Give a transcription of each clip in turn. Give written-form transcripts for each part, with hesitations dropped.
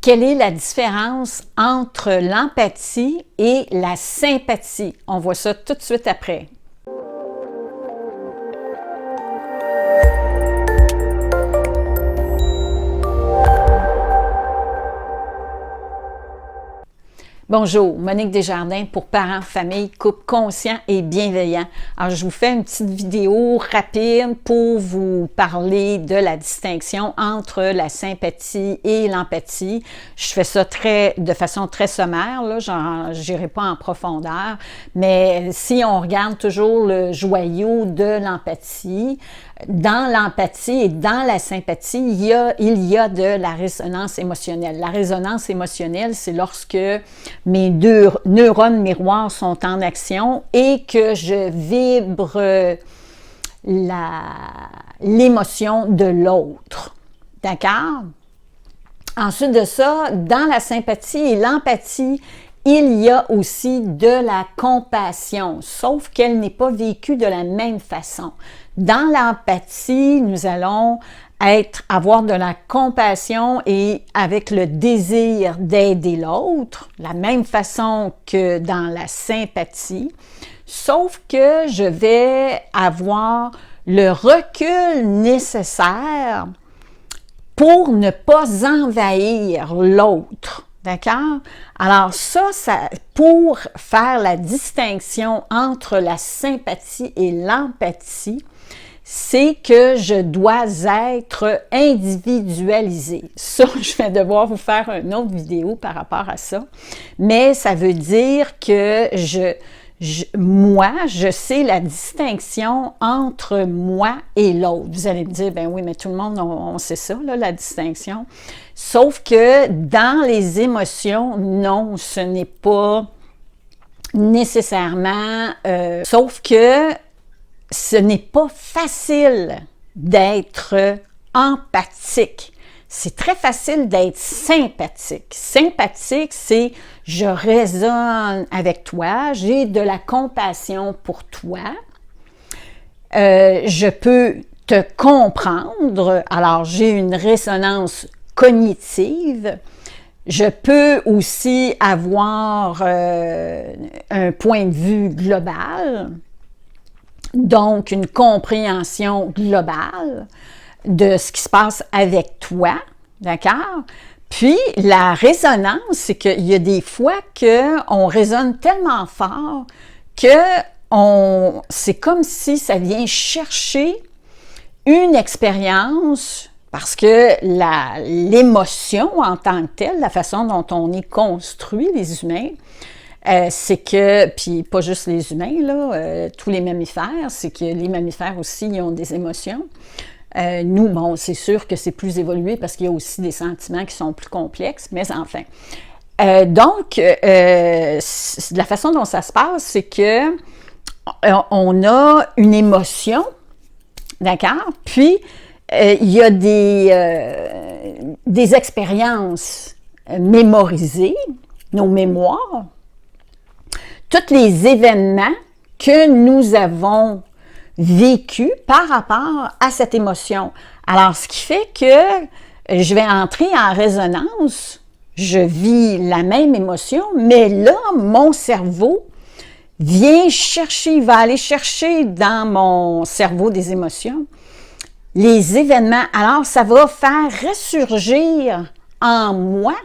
quelle est la différence entre l'empathie et la sympathie? On voit ça tout de suite après. Bonjour, Monique Desjardins pour Parents, Famille, Couple conscient et bienveillant. Alors, je vous fais une petite vidéo rapide pour vous parler de la distinction entre la sympathie et l'empathie. Je fais ça de façon très sommaire, là, je n'irai pas en profondeur, mais si on regarde toujours le joyau de l'empathie, dans l'empathie et dans la sympathie, il y a de la résonance émotionnelle. La résonance émotionnelle, c'est lorsque mes deux neurones miroirs sont en action et que je vibre l'émotion de l'autre. D'accord? Ensuite de ça, dans la sympathie et l'empathie, il y a aussi de la compassion, sauf qu'elle n'est pas vécue de la même façon. Dans l'empathie, nous allons avoir de la compassion et avec le désir d'aider l'autre, la même façon que dans la sympathie, sauf que je vais avoir le recul nécessaire pour ne pas envahir l'autre. D'accord? Alors ça, pour faire la distinction entre la sympathie et l'empathie, c'est que je dois être individualisé. Ça, je vais devoir vous faire une autre vidéo par rapport à ça, mais ça veut dire que moi, je sais la distinction entre moi et l'autre. Vous allez me dire, ben oui, mais tout le monde, on sait ça, là, la distinction. Sauf que dans les émotions, non, ce n'est pas nécessairement, sauf que ce n'est pas facile d'être empathique. C'est très facile d'être sympathique. Sympathique, c'est je résonne avec toi, j'ai de la compassion pour toi, je peux te comprendre, alors j'ai une résonance cognitive, je peux aussi avoir un point de vue global, donc une compréhension globale de ce qui se passe avec toi, d'accord? Puis, la résonance, c'est qu'il y a des fois qu'on résonne tellement fort que c'est comme si ça vient chercher une expérience, parce que l'émotion en tant que telle, la façon dont on est construit, les humains, c'est que, puis pas juste les humains, là, tous les mammifères, c'est que les mammifères aussi, ils ont des émotions. Nous, bon, c'est sûr que c'est plus évolué parce qu'il y a aussi des sentiments qui sont plus complexes, mais enfin. Donc, la façon dont ça se passe, c'est que on a une émotion, d'accord? Puis, il y a des expériences mémorisées, nos mémoires, tous les événements que nous avons vécu par rapport à cette émotion. Alors, ce qui fait que je vais entrer en résonance, je vis la même émotion, mais là, mon cerveau vient chercher, va aller chercher dans mon cerveau des émotions les événements. Alors, ça va faire ressurgir en moi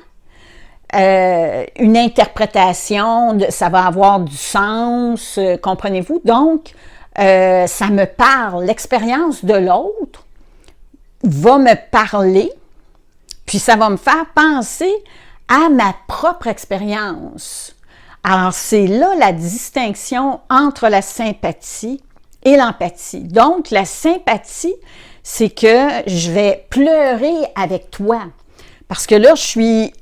une interprétation, ça va avoir du sens, comprenez-vous? Donc, ça me parle, l'expérience de l'autre va me parler, puis ça va me faire penser à ma propre expérience. Alors, c'est là la distinction entre la sympathie et l'empathie. Donc, la sympathie, c'est que je vais pleurer avec toi, parce que là, je suis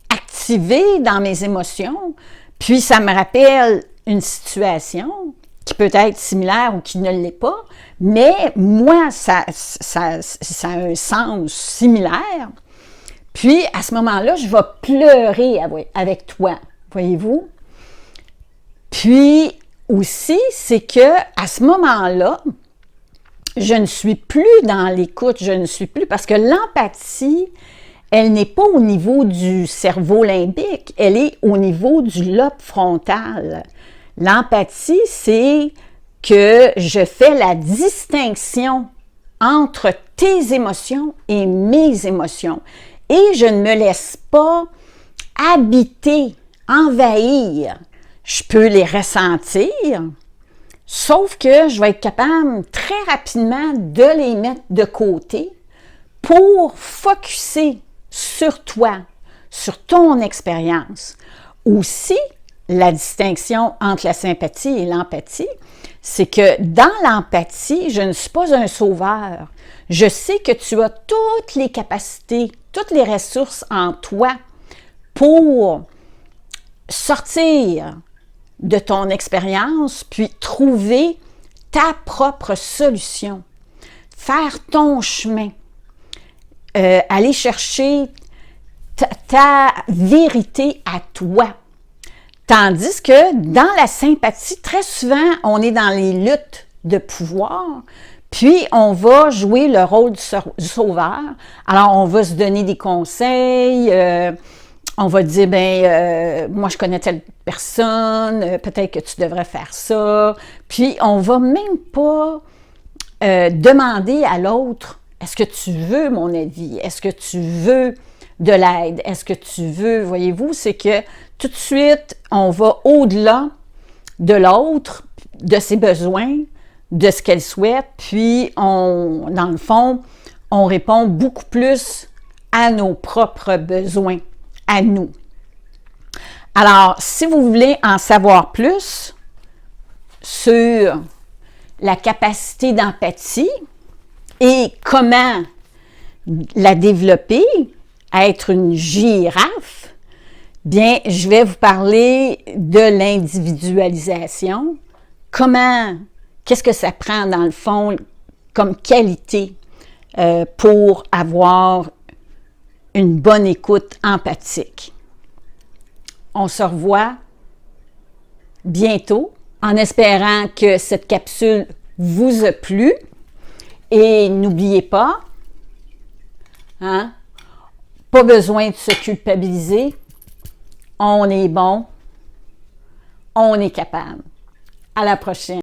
activée dans mes émotions, puis ça me rappelle une situation qui peut être similaire ou qui ne l'est pas, mais moi, ça a un sens similaire. Puis, à ce moment-là, je vais pleurer avec toi, voyez-vous? Puis, aussi, c'est que à ce moment-là, je ne suis plus dans l'écoute, je ne suis plus, parce que l'empathie, elle n'est pas au niveau du cerveau limbique, elle est au niveau du lobe frontal. L'empathie, c'est que je fais la distinction entre tes émotions et mes émotions. Et je ne me laisse pas habiter, envahir. Je peux les ressentir, sauf que je vais être capable très rapidement de les mettre de côté pour focusser sur toi, sur ton expérience. Aussi, la distinction entre la sympathie et l'empathie, c'est que dans l'empathie, je ne suis pas un sauveur. Je sais que tu as toutes les capacités, toutes les ressources en toi pour sortir de ton expérience, puis trouver ta propre solution, faire ton chemin, aller chercher ta vérité à toi. Tandis que dans la sympathie, très souvent, on est dans les luttes de pouvoir, puis on va jouer le rôle du sauveur. Alors, on va se donner des conseils, on va dire, moi, je connais telle personne, peut-être que tu devrais faire ça. Puis, on va même pas demander à l'autre, est-ce que tu veux mon avis? Est-ce que tu veux de l'aide? Est-ce que tu veux, voyez-vous, c'est que tout de suite, on va au-delà de l'autre, de ses besoins, de ce qu'elle souhaite, puis dans le fond, on répond beaucoup plus à nos propres besoins, à nous. Alors, si vous voulez en savoir plus sur la capacité d'empathie et comment la développer, être une girafe, bien, je vais vous parler de l'individualisation. Qu'est-ce que ça prend dans le fond comme qualité pour avoir une bonne écoute empathique. On se revoit bientôt en espérant que cette capsule vous a plu. Et n'oubliez pas, pas besoin de se culpabiliser. On est bon, on est capable. À la prochaine.